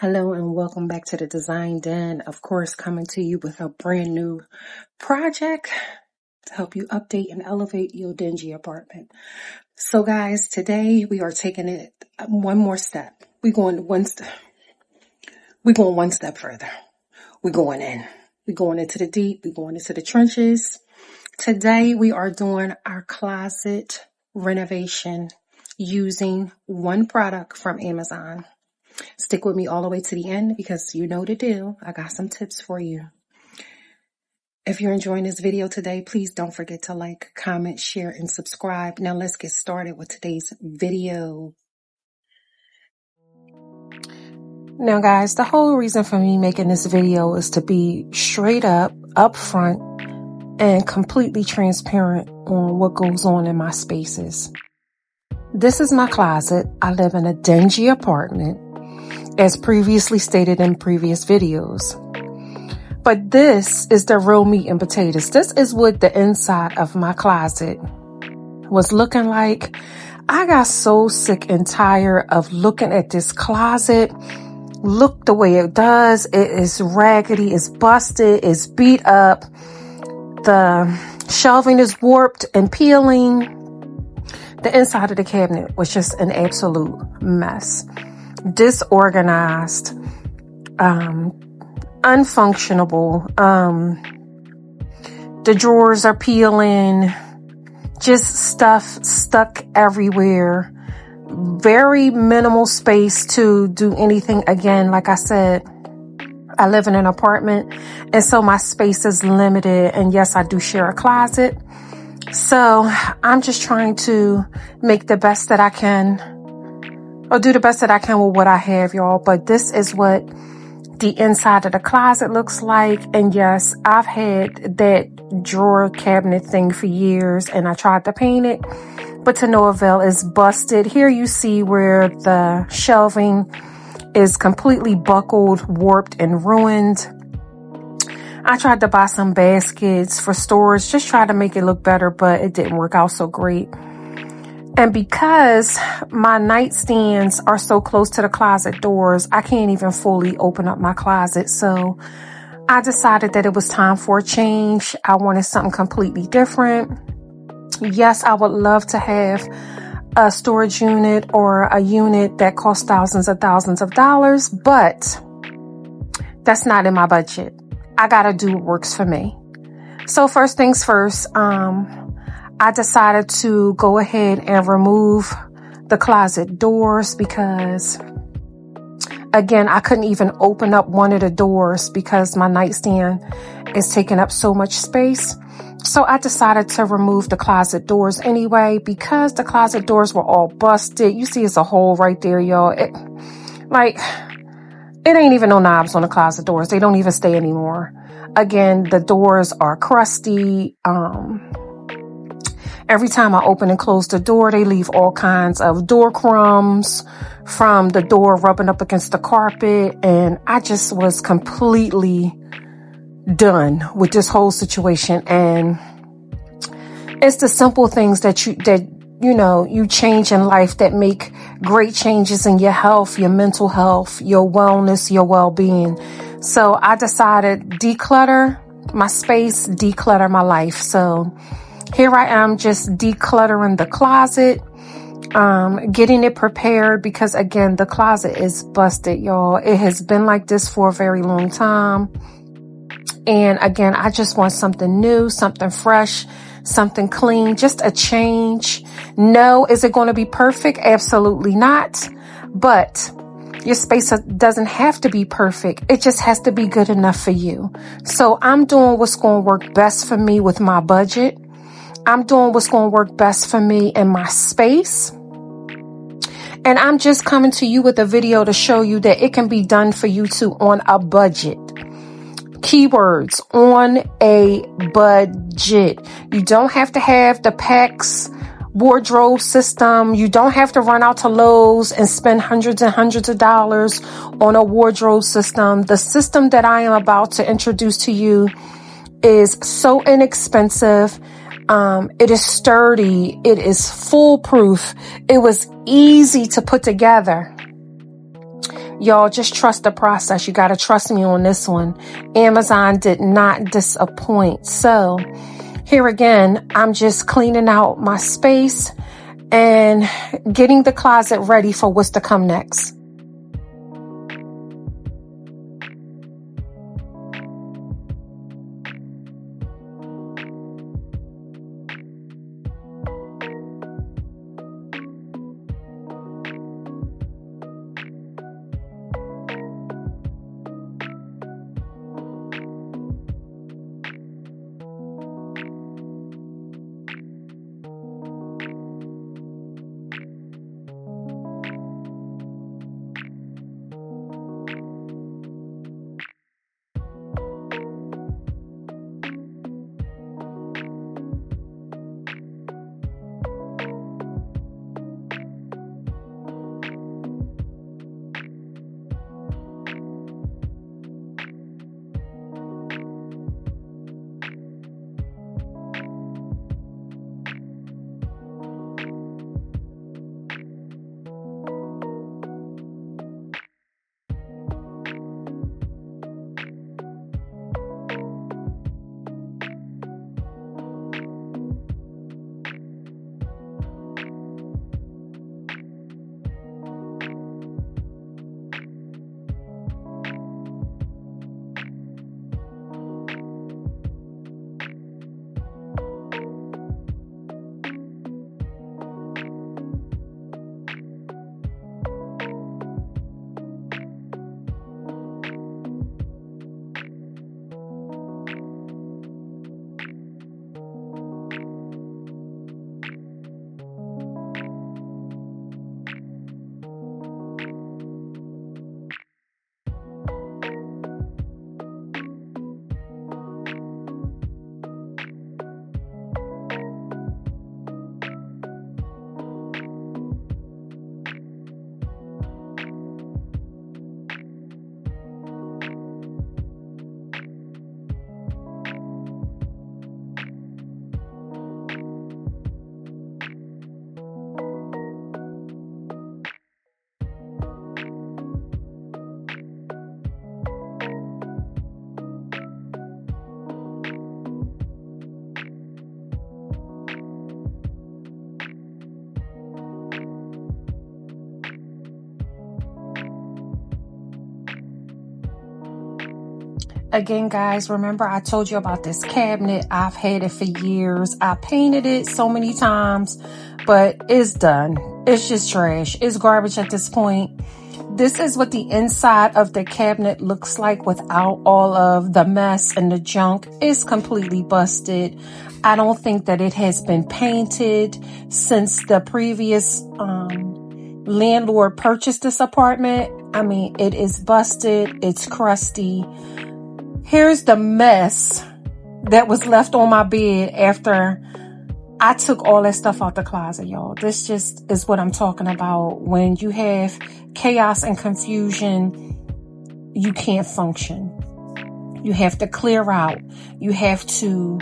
Hello and welcome back to the Design Den. Of course, coming to you with a brand new project to help you update and elevate your dingy apartment. So guys, today we are taking it one more step. We're going one step further. We're going in. We're going into the deep. We're going into the trenches. Today we are doing our closet renovation using one product from Amazon. Stick with me all the way to the end because you know the deal. I got some tips for you. If you're enjoying this video today, please don't forget to like, comment, share, and subscribe. Now let's get started with today's video. Now guys, the whole reason for me making this video is to be straight up, upfront, and completely transparent on what goes on in my spaces. This is my closet. I live in a dingy apartment, as previously stated in previous videos. But this is the real meat and potatoes. This is what the inside of my closet was looking like. I got so sick and tired of looking at this closet. Look the way it does. It is raggedy, it's busted, it's beat up. The shelving is warped and peeling. The inside of the cabinet was just an absolute mess. Disorganized, unfunctionable. The drawers are peeling, just stuff stuck everywhere. Very minimal space to do anything. Again, like I said, I live in an apartment, and so my space is limited. And yes, I do share a closet. So I'm just trying to make the best that I can, or do the best that I can with what I have, y'all. But this is what the inside of the closet looks like. And yes, I've had that drawer cabinet thing for years, and I tried to paint it, but to no avail. It's busted. Here you see where the shelving is completely buckled, warped, and ruined. I tried to buy some baskets for storage, just try to make it look better, but it didn't work out so great. And because my nightstands are so close to the closet doors, I can't even fully open up my closet. So I decided that it was time for a change. I wanted something completely different. Yes, I would love to have a storage unit or a unit that costs thousands of dollars, but that's not in my budget. I gotta do what works for me. So first things first, I decided to go ahead and remove the closet doors because, again, I couldn't even open up one of the doors because my nightstand is taking up so much space. So I decided to remove the closet doors anyway because the closet doors were all busted. You see it's a hole right there, y'all. It ain't even no knobs on the closet doors. They don't even stay anymore. Again, the doors are crusty. Every time I open and close the door, they leave all kinds of door crumbs from the door rubbing up against the carpet. And I just was completely done with this whole situation. And it's the simple things that you change in life that make great changes in your health, your mental health, your wellness, your well-being. So I decided declutter my space, declutter my life. So here I am just decluttering the closet, getting it prepared because, again, the closet is busted, y'all. It has been like this for a very long time. And again, I just want something new, something fresh, something clean, just a change. No, is it going to be perfect? Absolutely not. But your space doesn't have to be perfect. It just has to be good enough for you. So I'm doing what's going to work best for me with my budget. I'm doing what's going to work best for me in my space. And I'm just coming to you with a video to show you that it can be done for you too on a budget. Keywords, on a budget. You don't have to have the PAX wardrobe system. You don't have to run out to Lowe's and spend hundreds and hundreds of dollars on a wardrobe system. The system that I am about to introduce to you is so inexpensive. It is sturdy. It is foolproof. It was easy to put together. Y'all just trust the process. You got to trust me on this one. Amazon did not disappoint. So here again, I'm just cleaning out my space and getting the closet ready for what's to come next. Again, guys, remember I told you about this cabinet. I've had it for years. I painted it so many times, but it's done. It's just trash. It's garbage at this point. This is what the inside of the cabinet looks like without all of the mess and the junk. It's completely busted. I don't think that it has been painted since the previous landlord purchased this apartment. I mean, it is busted. It's crusty. Here's the mess that was left on my bed after I took all that stuff out the closet, y'all. This just is what I'm talking about. When you have chaos and confusion, you can't function. You have to clear out. You have to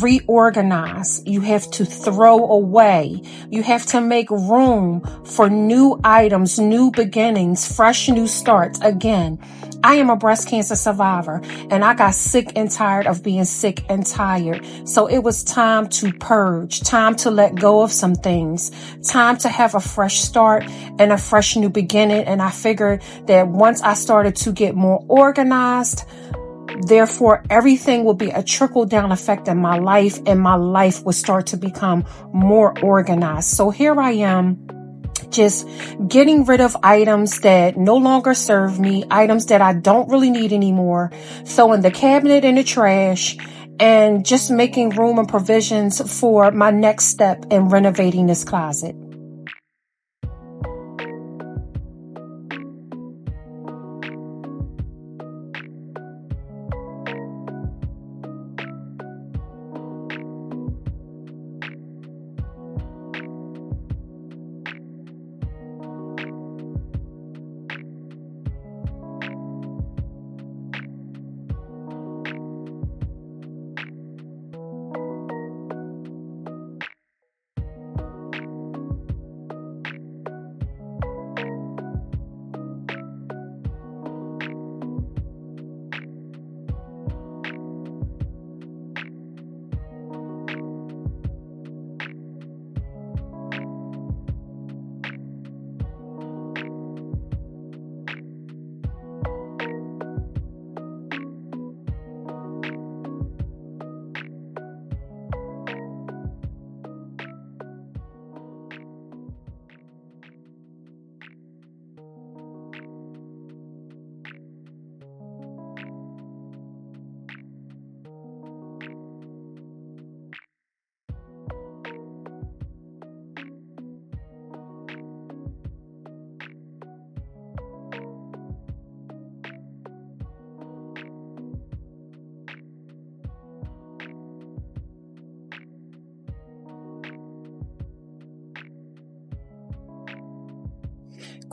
reorganize. You have to throw away. You have to make room for new items, new beginnings, fresh new starts. Again, I am a breast cancer survivor and I got sick and tired of being sick and tired. So it was time to purge, time to let go of some things, time to have a fresh start and a fresh new beginning. And I figured that once I started to get more organized, therefore, everything will be a trickle-down effect in my life, and my life will start to become more organized. So here I am, just getting rid of items that no longer serve me, items that I don't really need anymore, throwing the cabinet in the trash, and just making room and provisions for my next step in renovating this closet.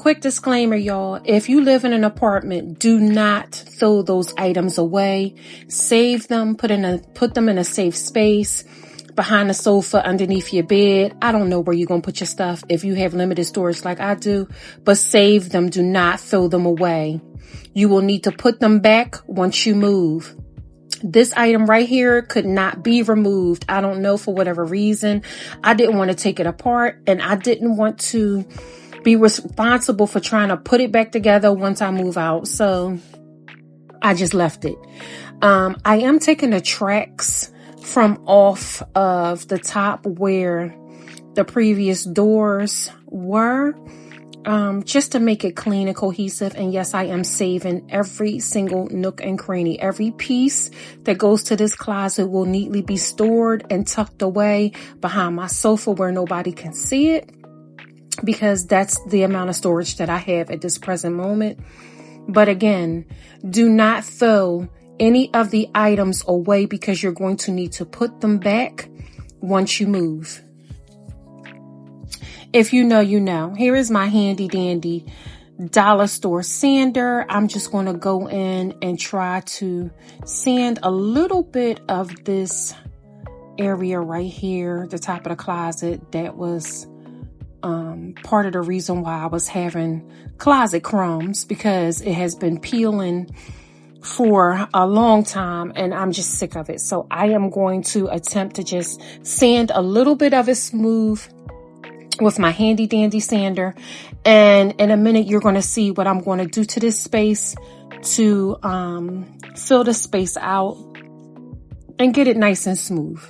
quick disclaimer, y'all. If you live in an apartment, do not throw those items away. Save them, put them in a safe space, behind the sofa, underneath your bed. I don't know where you're going to put your stuff if you have limited storage like I do, but save them. Do not throw them away. You will need to put them back once you move. This item right here could not be removed. I don't know, for whatever reason. I didn't want to take it apart, and I didn't want to be responsible for trying to put it back together once I move out. So I just left it. I am taking the tracks from off of the top where the previous doors were, just to make it clean and cohesive. And yes, I am saving every single nook and cranny. Every piece that goes to this closet will neatly be stored and tucked away behind my sofa where nobody can see it, because that's the amount of storage that I have at this present moment. But again, do not throw any of the items away, because you're going to need to put them back once you move. If you know, you know. Here is my handy dandy dollar store sander. I'm just going to go in and try to sand a little bit of this area right here, the top of the closet. That was part of the reason why I was having closet crumbs, because it has been peeling for a long time and I'm just sick of it. So I am going to attempt to just sand a little bit of it smooth with my handy dandy sander. And in a minute, you're going to see what I'm going to do to this space to fill the space out and get it nice and smooth.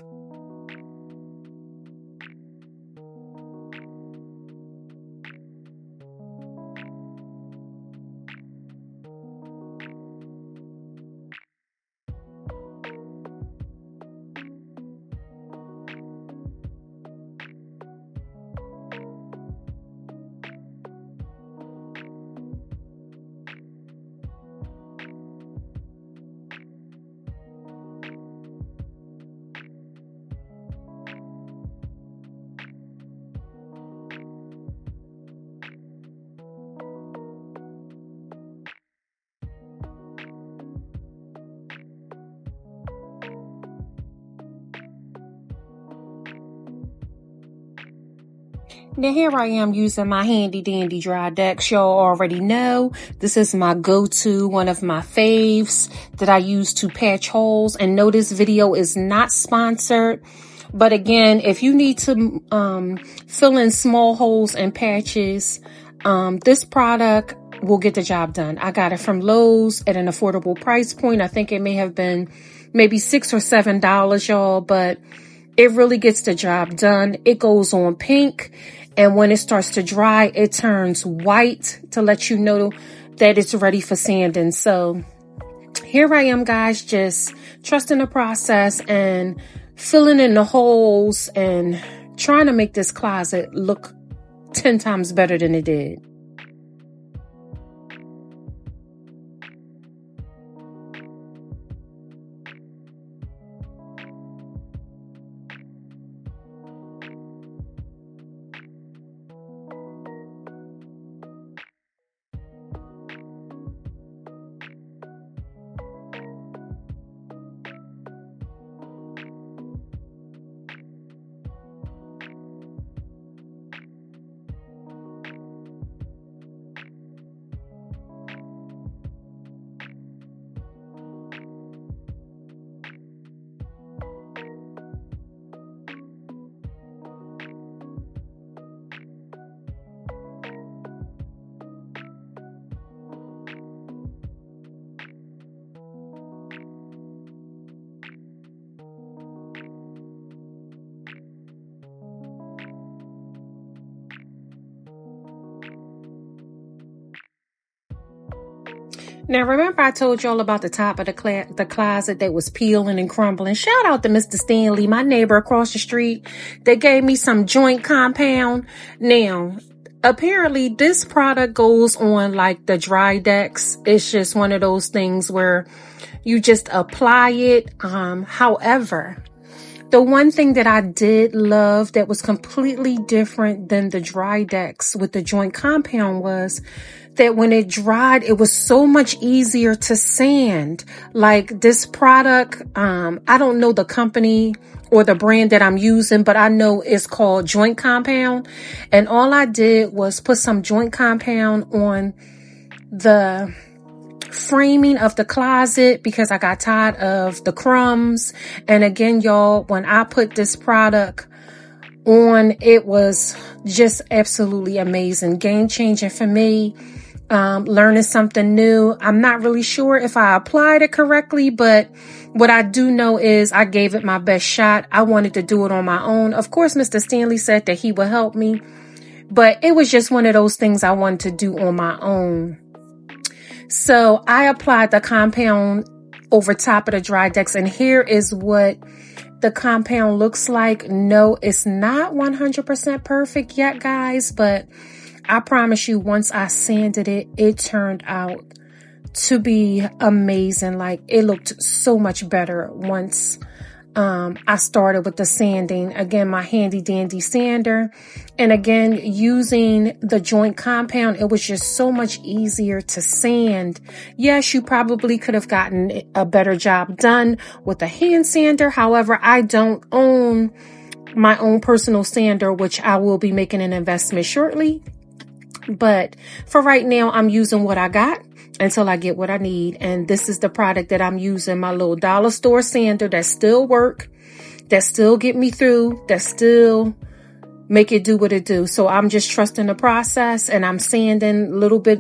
Now here I am using my handy dandy dry decks. Y'all already know this is my go-to, one of my faves that I use to patch holes. And no, this video is not sponsored. But again, if you need to fill in small holes and patches, this product will get the job done. I got it from Lowe's at an affordable price point. I think it may have been maybe $6 or $7, y'all, but it really gets the job done. It goes on pink, and when it starts to dry, it turns white to let you know that it's ready for sanding. So here I am, guys, just trusting the process and filling in the holes and trying to make this closet look 10 times better than it did. Now, remember I told y'all about the top of the closet that was peeling and crumbling? Shout out to Mr. Stanley, my neighbor across the street, that gave me some joint compound. Now, apparently this product goes on like the dry decks. It's just one of those things where you just apply it. However, The one thing that I did love that was completely different than the dry decks with the joint compound was that when it dried, it was so much easier to sand. Like this product, I don't know the company or the brand that I'm using, but I know it's called Joint Compound. And all I did was put some joint compound on the framing of the closet because I got tired of the crumbs. And again, y'all, when I put this product on, it was just absolutely amazing. Game changing for me. Learning something new. I'm not really sure if I applied it correctly, but what I do know is I gave it my best shot. I wanted to do it on my own. Of course, Mr. Stanley said that he would help me, but it was just one of those things I wanted to do on my own. So I applied the compound over top of the dry decks, and here is what the compound looks like. No, it's not 100% perfect yet, guys, but I promise you, once I sanded it, it turned out to be amazing. Like, it looked so much better once I started with the sanding. Again, my handy dandy sander. And again, using the joint compound, it was just so much easier to sand. Yes, you probably could have gotten a better job done with a hand sander. However, I don't own my own personal sander, which I will be making an investment shortly. But for right now, I'm using what I got until I get what I need. And this is the product that I'm using, my little dollar store sander that still work, that still get me through, that still make it do what it do. So I'm just trusting the process, and I'm sanding a little bit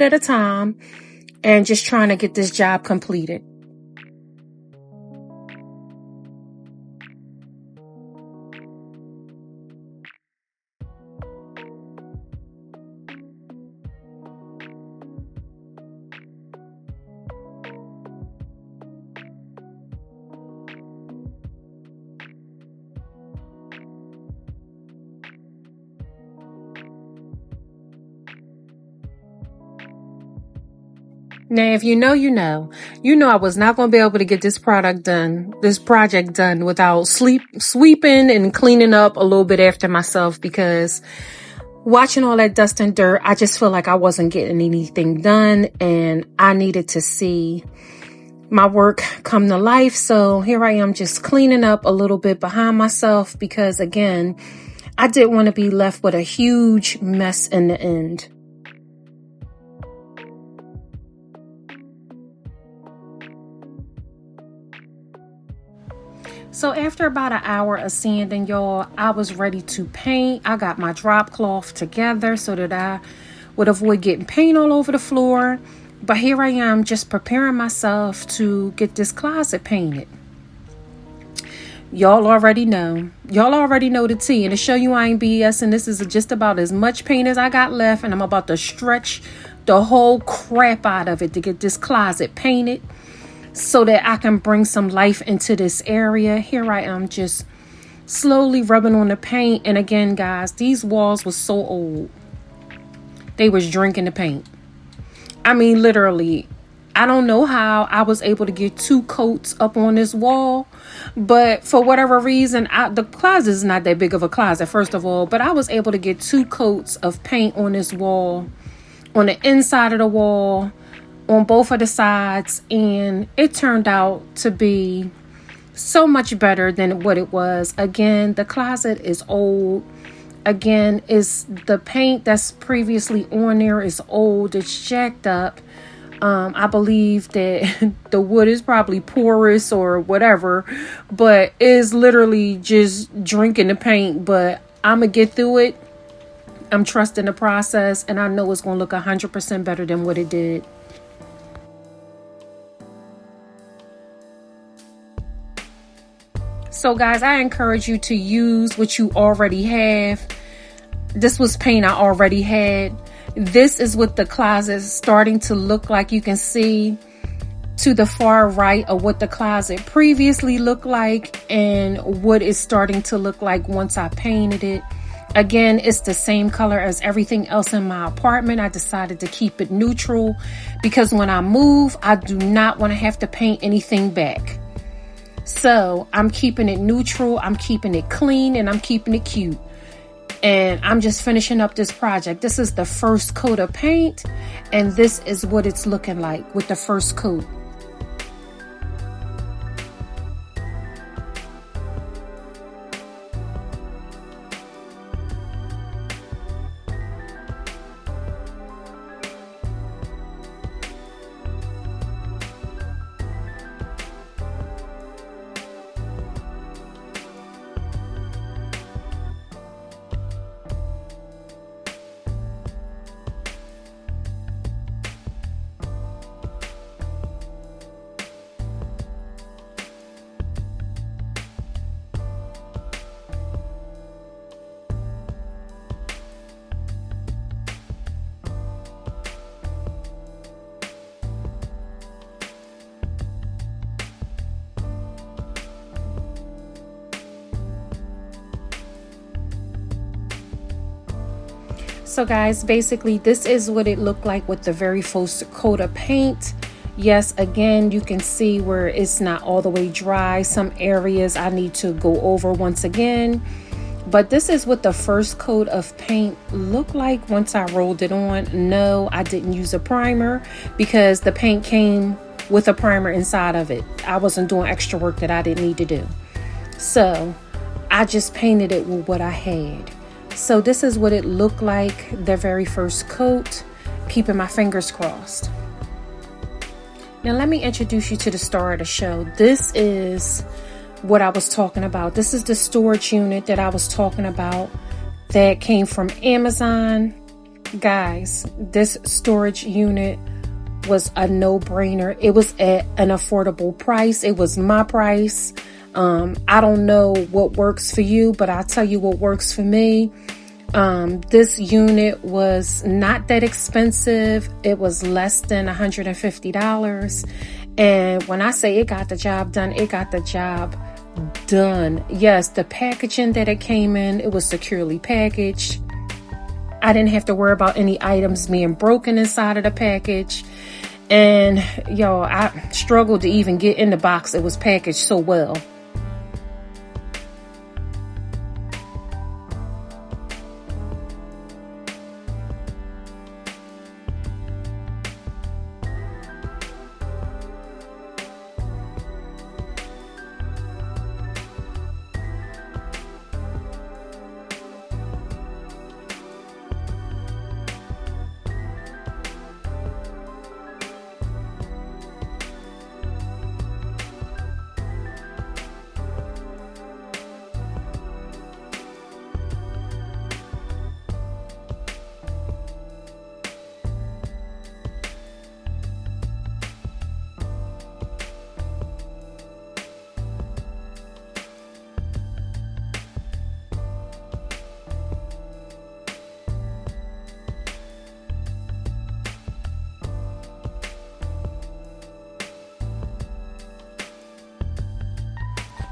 at a time and just trying to get this job completed. Now, if you know, I was not going to be able to get this project done without sweeping and cleaning up a little bit after myself, because watching all that dust and dirt, I just feel like I wasn't getting anything done, and I needed to see my work come to life. So here I am just cleaning up a little bit behind myself, because again, I didn't want to be left with a huge mess in the end. So after about an hour of sanding, y'all, I was ready to paint. I got my drop cloth together so that I would avoid getting paint all over the floor. But here I am just preparing myself to get this closet painted. Y'all already know the tea. And to show you I ain't BSing, this is just about as much paint as I got left. And I'm about to stretch the whole crap out of it to get this closet painted, so that I can bring some life into this area. Here I am just slowly rubbing on the paint. And again, guys, these walls were so old. They was drinking the paint. I mean, literally, I don't know how I was able to get 2 coats up on this wall. But for whatever reason, the closet is not that big of a closet, first of all. But I was able to get 2 coats of paint on this wall, on the inside of the wall, on both of the sides, and it turned out to be so much better than what it was. Again, the closet is old. Again, is the paint that's previously on there is old. It's jacked up. I believe that the wood is probably porous or whatever, but is literally just drinking the paint. But I'm gonna get through it. I'm trusting the process, and I know it's gonna look 100% better than what it did. So guys, I encourage you to use what you already have. This was paint I already had. This is what the closet is starting to look like. You can see to the far right of what the closet previously looked like and what it's starting to look like once I painted it. Again, it's the same color as everything else in my apartment. I decided to keep it neutral because when I move, I do not want to have to paint anything back. So I'm keeping it neutral, I'm keeping it clean, and I'm keeping it cute. And I'm just finishing up this project. This is the first coat of paint, and this is what it's looking like with the first coat. So guys, basically this is what it looked like with the very first coat of paint. Yes, again, you can see where it's not all the way dry. Some areas I need to go over once again. But this is what the first coat of paint looked like once I rolled it on. No, I didn't use a primer because the paint came with a primer inside of it. I wasn't doing extra work that I didn't need to do. So I just painted it with what I had. So this is what it looked like, the very first coat, keeping my fingers crossed. Now let me introduce you to the star of the show. This is what I was talking about. This is the storage unit that I was talking about that came from Amazon. Guys, this storage unit was a no-brainer. It was at an affordable price. It was my price. I don't know what works for you, but I'll tell you what works for me. This unit was not that expensive. It was less than $150. And when I say it got the job done, it got the job done. Yes, the packaging that it came in, it was securely packaged. I didn't have to worry about any items being broken inside of the package. And I struggled to even get in the box. It was packaged so well.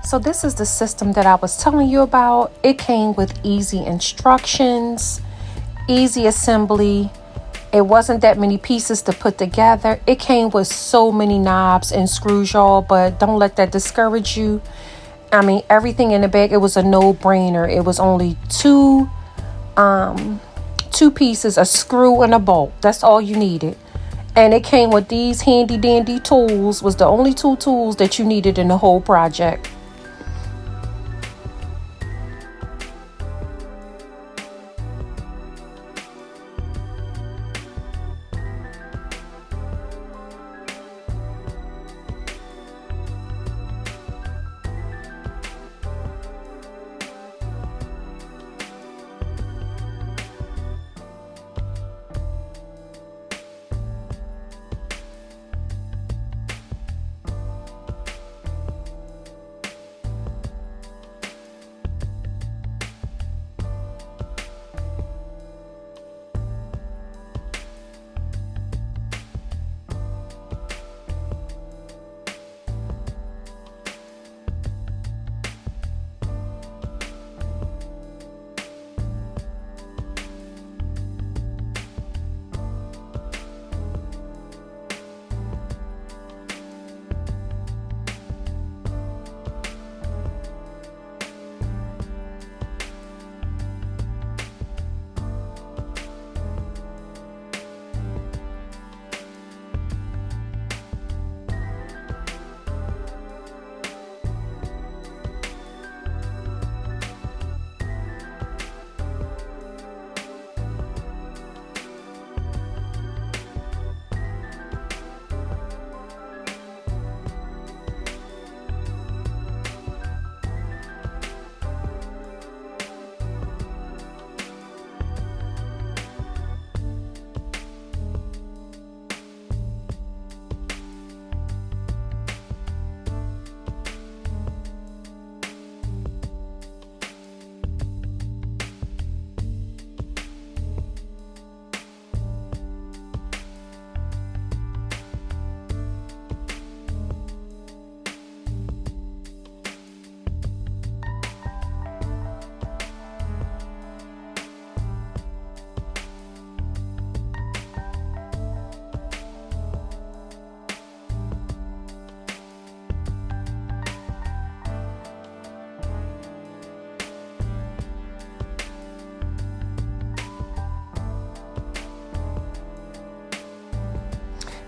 So this is the system that I was telling you about. It came with easy instructions, easy assembly. It wasn't that many pieces to put together. It came with so many knobs and screws, y'all, but don't let that discourage you. I mean, everything in the bag, it was a no-brainer. It was only two pieces, a screw and a bolt. That's all you needed. And it came with these handy dandy tools. Was the only two tools that you needed in the whole project.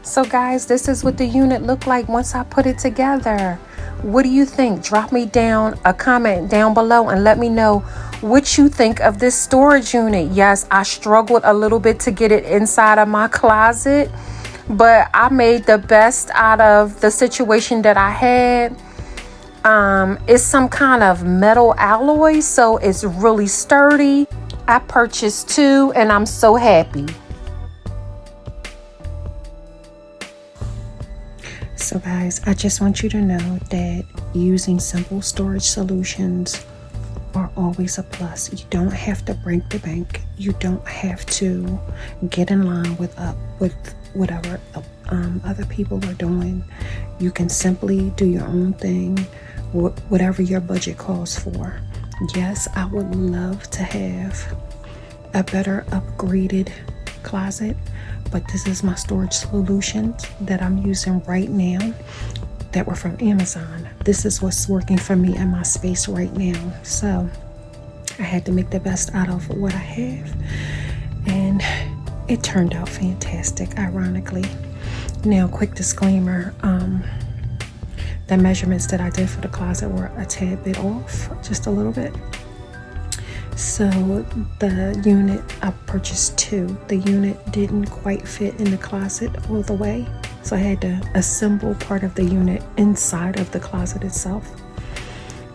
So guys, this is what the unit looked like once I put it together. What do you think? Drop me down a comment down below and let me know what you think of this storage unit. Yes, I struggled a little bit to get it inside of my closet, but I made the best out of the situation that I had. It's some kind of metal alloy, so it's really sturdy. I purchased 2 and I'm so happy. So guys, I just want you to know that using simple storage solutions are always a plus. You don't have to break the bank. You don't have to get in line with whatever other people are doing. You can simply do your own thing, whatever your budget calls for. Yes, I would love to have a better upgraded closet, but this is my storage solutions that I'm using right now that were from Amazon. This is what's working for me in my space right now. So I had to make the best out of what I have, and it turned out fantastic, ironically. Now, quick disclaimer, the measurements that I did for the closet were a tad bit off, just a little bit. So the unit, I purchased 2. The unit didn't quite fit in the closet all the way, so I had to assemble part of the unit inside of the closet itself.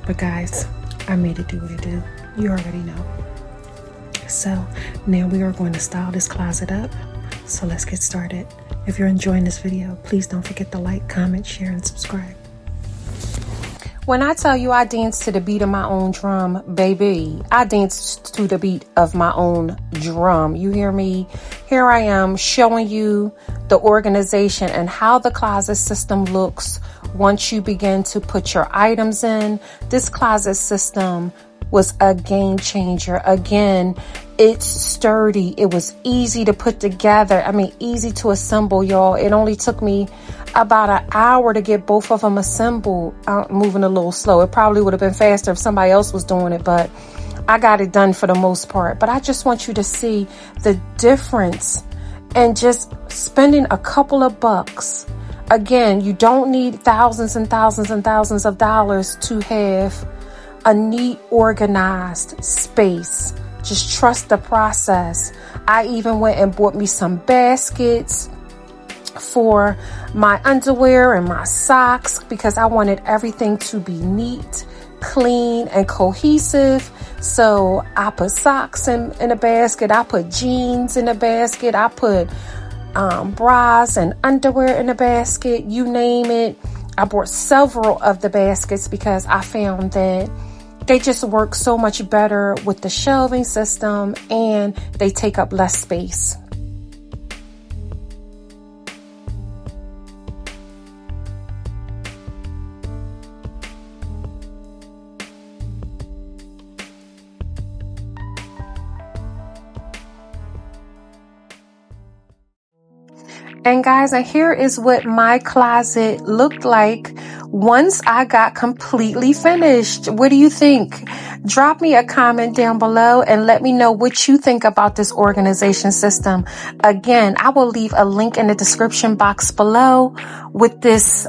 But guys, I made it do what it did. You already know. So now we are going to style this closet up. So let's get started. If you're enjoying this video, please don't forget to like, comment, share, and subscribe. When I tell you I dance to the beat of my own drum, baby, I dance to the beat of my own drum. You hear me? Here I am showing you the organization and how the closet system looks once you begin to put your items in. This closet system was a game changer. Again, it's sturdy. It was easy to put together. I mean, easy to assemble, y'all. It only took me about an hour to get both of them assembled. I'm moving a little slow. It probably would have been faster if somebody else was doing it, but I got it done for the most part. But I just want you to see the difference and just spending a couple of bucks. Again, you don't need thousands and thousands and thousands of dollars to have a neat, organized space. Just trust the process. I even went and bought me some baskets for my underwear and my socks because I wanted everything to be neat, clean, and cohesive. So I put socks in a basket. I put jeans in a basket. I put bras and underwear in a basket. You name it. I bought several of the baskets because I found that they just work so much better with the shelving system and they take up less space. And guys, and here is what my closet looked like once I got completely finished. What do you think? Drop me a comment down below and let me know what you think about this organization system. Again, I will leave a link in the description box below with this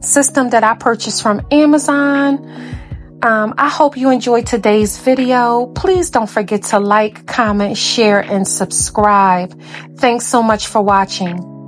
system that I purchased from Amazon. I hope you enjoyed today's video. Please don't forget to like, comment, share, and subscribe. Thanks so much for watching.